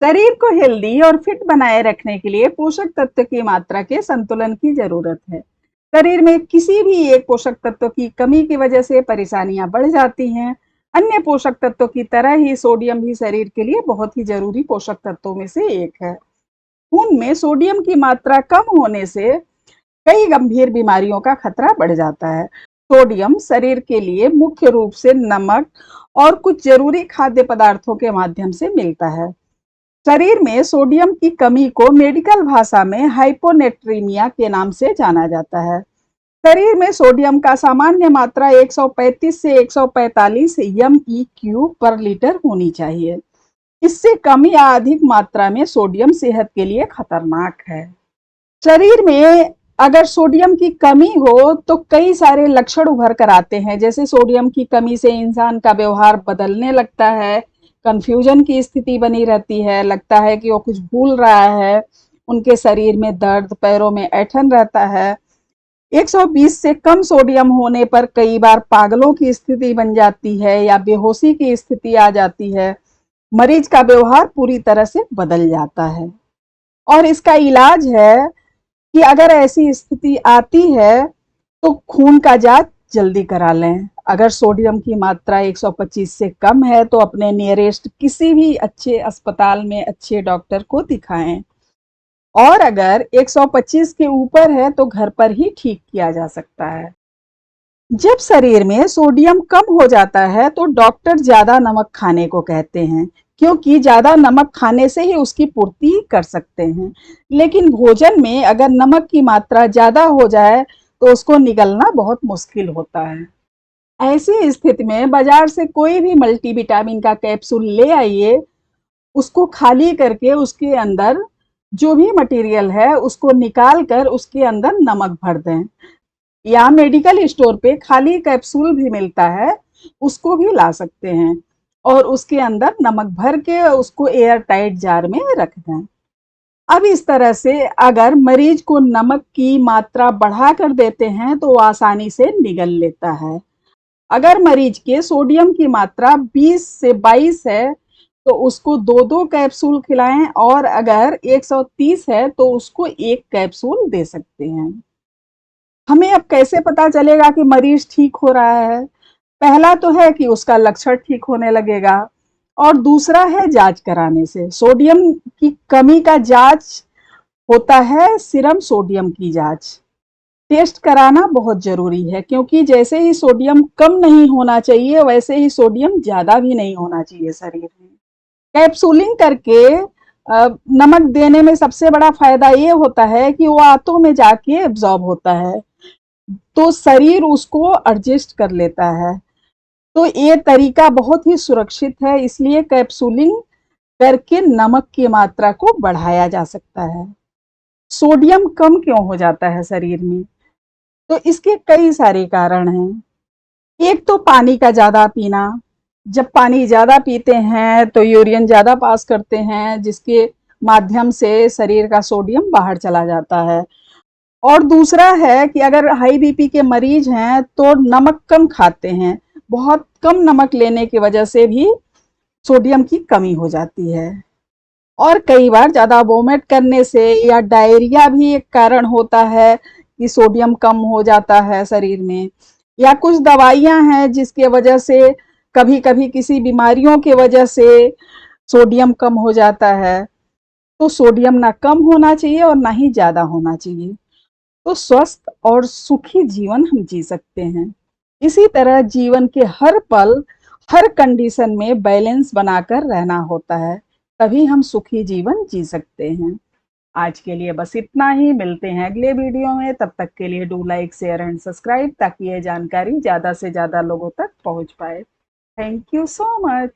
शरीर को हेल्दी और फिट बनाए रखने के लिए पोषक तत्व की मात्रा के संतुलन की जरूरत है। शरीर में किसी भी एक पोषक तत्व की कमी की वजह से परेशानियां बढ़ जाती हैं। अन्य पोषक तत्वों की तरह ही सोडियम भी शरीर के लिए बहुत ही जरूरी पोषक तत्वों में से एक है। खून में सोडियम की मात्रा कम होने से कई गंभीर बीमारियों का खतरा बढ़ जाता है। सोडियम शरीर के लिए मुख्य रूप से नमक और कुछ जरूरी खाद्य पदार्थों के माध्यम से मिलता है। शरीर में सोडियम की कमी को मेडिकल भाषा में हाइपोनेट्रीमिया के नाम से जाना जाता है। शरीर में सोडियम का सामान्य मात्रा 135 से 145 MEq पर लीटर होनी चाहिए। इससे कम या अधिक मात्रा में सोडियम सेहत के लिए खतरनाक है। शरीर में अगर सोडियम की कमी हो तो कई सारे लक्षण उभर कर आते हैं। जैसे सोडियम की कमी से इंसान का व्यवहार बदलने लगता है, कंफ्यूजन की स्थिति बनी रहती है, लगता है कि वो कुछ भूल रहा है, उनके शरीर में दर्द, पैरों में ऐंठन रहता है। 120 से कम सोडियम होने पर कई बार पागलों की स्थिति बन जाती है या बेहोशी की स्थिति आ जाती है। मरीज का व्यवहार पूरी तरह से बदल जाता है। और इसका इलाज है कि अगर ऐसी स्थिति आती है तो खून का जांच जल्दी करा लें। अगर सोडियम की मात्रा 125 से कम है तो अपने नियरेस्ट किसी भी अच्छे अस्पताल में अच्छे डॉक्टर को दिखाएं। और अगर 125 के ऊपर है तो घर पर ही ठीक किया जा सकता है। जब शरीर में सोडियम कम हो जाता है तो डॉक्टर ज्यादा नमक खाने को कहते हैं, क्योंकि ज्यादा नमक खाने से ही उसकी पूर्ति कर सकते हैं। लेकिन भोजन में अगर नमक की मात्रा ज्यादा हो जाए तो उसको निगलना बहुत मुश्किल होता है। ऐसी स्थिति में बाजार से कोई भी मल्टीविटामिन का कैप्सूल ले आइए, उसको खाली करके उसके अंदर जो भी मटेरियल है उसको निकाल कर उसके अंदर नमक भर दें। या मेडिकल स्टोर पे खाली कैप्सूल भी मिलता है, उसको भी ला सकते हैं और उसके अंदर नमक भर के उसको एयर टाइट जार में रख दें। अब इस तरह से अगर मरीज को नमक की मात्रा बढ़ा कर देते हैं तो वो आसानी से निगल लेता है। अगर मरीज के सोडियम की मात्रा 20 से 22 है तो उसको 2-2 कैप्सूल खिलाएं, और अगर 130 है तो उसको 1 कैप्सूल दे सकते हैं। हमें अब कैसे पता चलेगा कि मरीज ठीक हो रहा है? पहला तो है कि उसका लक्षण ठीक होने लगेगा, और दूसरा है जांच कराने से। सोडियम की कमी का जांच होता है सीरम सोडियम की जांच। टेस्ट कराना बहुत जरूरी है, क्योंकि जैसे ही सोडियम कम नहीं होना चाहिए वैसे ही सोडियम ज्यादा भी नहीं होना चाहिए शरीर में। कैप्सूलिंग करके नमक देने में सबसे बड़ा फायदा ये होता है कि वो आंतों में जाके एब्जॉर्ब होता है, तो शरीर उसको एडजस्ट कर लेता है। तो ये तरीका बहुत ही सुरक्षित है, इसलिए कैप्सूलिंग करके नमक की मात्रा को बढ़ाया जा सकता है। सोडियम कम क्यों हो जाता है शरीर में? तो इसके कई सारे कारण हैं। एक तो पानी का ज्यादा पीना। जब पानी ज्यादा पीते हैं तो यूरिन ज्यादा पास करते हैं, जिसके माध्यम से शरीर का सोडियम बाहर चला जाता है। और दूसरा है कि अगर हाई बीपी के मरीज हैं तो नमक कम खाते हैं, बहुत कम नमक लेने की वजह से भी सोडियम की कमी हो जाती है। और कई बार ज्यादा वोमिट करने से या डायरिया भी एक कारण होता है कि सोडियम कम हो जाता है शरीर में। या कुछ दवाइयां हैं जिसके वजह से कभी कभी किसी बीमारियों की वजह से सोडियम कम हो जाता है। तो सोडियम ना कम होना चाहिए और ना ही ज्यादा होना चाहिए, तो स्वस्थ और सुखी जीवन हम जी सकते हैं। इसी तरह जीवन के हर पल, हर कंडीशन में बैलेंस बनाकर रहना होता है, तभी हम सुखी जीवन जी सकते हैं। आज के लिए बस इतना ही। मिलते हैं अगले वीडियो में। तब तक के लिए do like, share and subscribe, ताकि ये जानकारी ज़्यादा से ज़्यादा लोगों तक पहुंच पाए। Thank you so much.